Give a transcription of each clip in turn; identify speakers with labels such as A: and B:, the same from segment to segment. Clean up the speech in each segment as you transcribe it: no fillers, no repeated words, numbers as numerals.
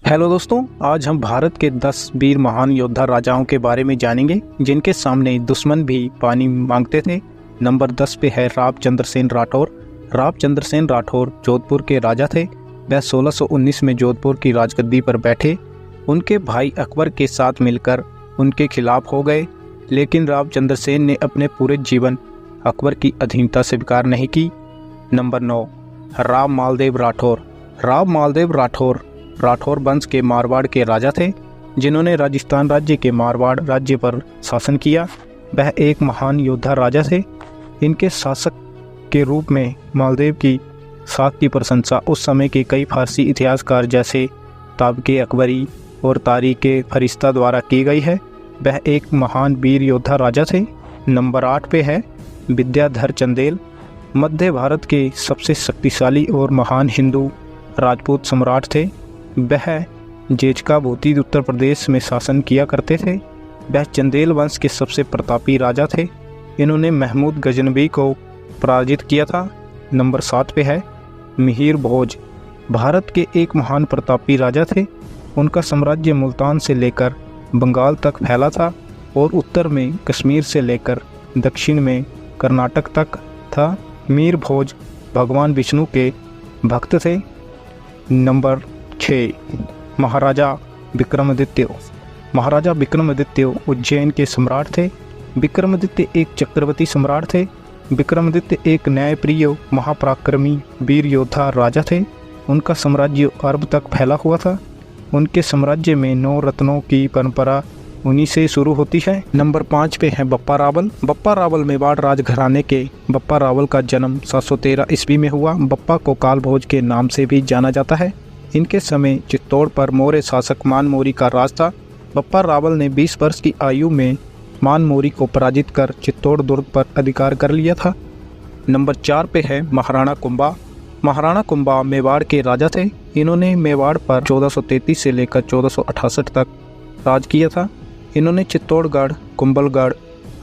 A: Hello दोस्तों, आज हम भारत के 10 वीर महान योद्धा राजाओं के बारे में जानेंगे जिनके सामने दुश्मन भी पानी मांगते थे। नंबर 10 पे है रामचंद्र सेन राठौर। रामचंद्र सेन राठौर जोधपुर के राजा थे। वह 1619 में जोधपुर की राजगद्दी पर बैठे। उनके भाई अकबर के साथ मिलकर उनके खिलाफ हो गए, लेकिन रामचंद्र सेन ने अपने पूरे जीवन अकबर की अधीनता स्वीकार नहीं की। नंबर 9 राम मालदेव राठौर। राम मालदेव राठौर राठौर वंश के मारवाड़ के राजा थे, जिन्होंने राजस्थान राज्य के मारवाड़ राज्य पर शासन किया। वह एक महान योद्धा राजा थे। इनके शासक के रूप में मालदेव की साख की प्रशंसा उस समय के कई फारसी इतिहासकार जैसे ताबके अकबरी और तारीख फरिश्ता द्वारा की गई है। वह एक महान वीर योद्धा राजा थे। नंबर 8 पे है विद्याधर चंदेल। मध्य भारत के सबसे शक्तिशाली और महान हिंदू राजपूत सम्राट थे। वह जेजका भूति उत्तर प्रदेश में शासन किया करते थे। वह चंदेल वंश के सबसे प्रतापी राजा थे। इन्होंने महमूद गजनवी को पराजित किया था। नंबर 7 पे है मिहिर भोज। भारत के एक महान प्रतापी राजा थे। उनका साम्राज्य मुल्तान से लेकर बंगाल तक फैला था और उत्तर में कश्मीर से लेकर दक्षिण में कर्नाटक तक था। मिहिर भोज भगवान विष्णु के भक्त थे। नंबर 6 महाराजा विक्रमादित्य। महाराजा विक्रमादित्य उज्जैन के सम्राट थे। विक्रमादित्य एक चक्रवर्ती सम्राट थे। विक्रमादित्य एक न्यायप्रिय महापराक्रमी वीर योद्धा राजा थे। उनका साम्राज्य अरब तक फैला हुआ था। उनके साम्राज्य में 9 रत्नों की परंपरा उन्हीं से शुरू होती है। नंबर 5 पे है बप्पा रावल। बप्पा रावल मेवाड़ राजघराने के बप्पा रावल का जन्म 713 ईस्वी में हुआ। बप्पा को काल भोज के नाम से भी जाना जाता है। इनके समय चित्तौड़ पर मौर्य शासक मानमोरी का राज था। बप्पा रावल ने 20 वर्ष की आयु में मानमोरी को पराजित कर चित्तौड़ दुर्ग पर अधिकार कर लिया था। नंबर 4 पे है महाराणा कुंभा। महाराणा कुंभा मेवाड़ के राजा थे। इन्होंने मेवाड़ पर 1433 से लेकर 1468 तक राज किया था। इन्होंने चित्तौड़गढ़, कुंभलगढ़,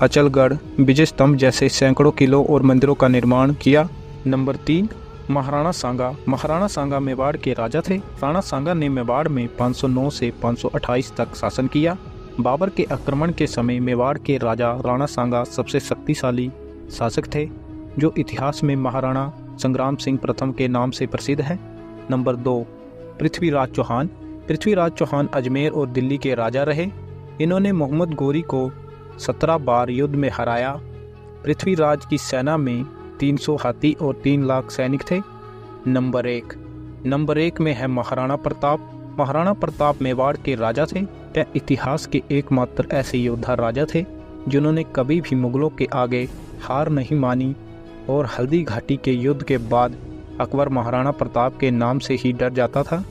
A: अचलगढ़, विजय स्तंभ जैसे सैकड़ों किलों और मंदिरों का निर्माण किया। नंबर 3 महाराणा सांगा। महाराणा सांगा मेवाड़ के राजा थे। राणा सांगा ने मेवाड़ में 509 से 528 तक शासन किया। बाबर के आक्रमण के समय मेवाड़ के राजा राणा सांगा सबसे शक्तिशाली शासक थे, जो इतिहास में महाराणा संग्राम सिंह प्रथम के नाम से प्रसिद्ध है। नंबर 2 पृथ्वीराज चौहान। पृथ्वीराज चौहान अजमेर और दिल्ली के राजा रहे। इन्होंने मोहम्मद गोरी को 17 बार युद्ध में हराया। पृथ्वीराज की सेना में 300 हाथी और 3 लाख सैनिक थे। नंबर 1 में है महाराणा प्रताप। महाराणा प्रताप मेवाड़ के राजा थे। वह इतिहास के एकमात्र ऐसे योद्धा राजा थे जिन्होंने कभी भी मुगलों के आगे हार नहीं मानी और हल्दी घाटी के युद्ध के बाद अकबर महाराणा प्रताप के नाम से ही डर जाता था।